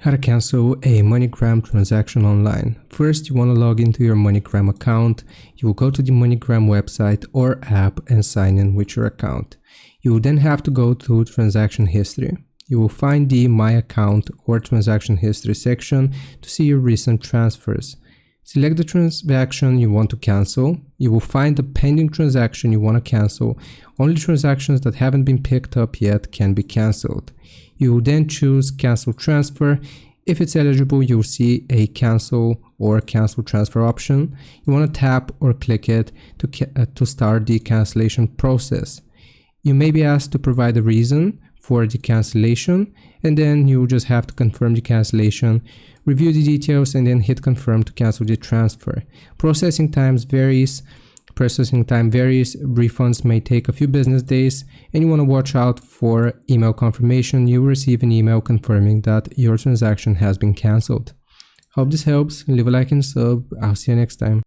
How to cancel a Moneygram transaction online. First, you want to log into your Moneygram account. You will go to the Moneygram website or app and sign in with your account. You will then have to go to transaction history. You will find the My Account or transaction history section to see your recent transfers. Select the transaction you want to cancel. You will find the pending transaction you want to cancel. Only transactions that haven't been picked up yet can be canceled. You will then choose Cancel Transfer. If it's eligible, you will see a Cancel or Cancel Transfer option. You want to tap or click it to start the cancellation process. You may be asked to provide a reason for the cancellation, and then you just have to confirm the cancellation, review the details, and then hit confirm to cancel the transfer. Processing time varies, refunds may take a few business days, and you want to watch out for email confirmation. You will receive an email confirming that your transaction has been canceled. Hope this helps. Leave a like and sub. I'll see you next time.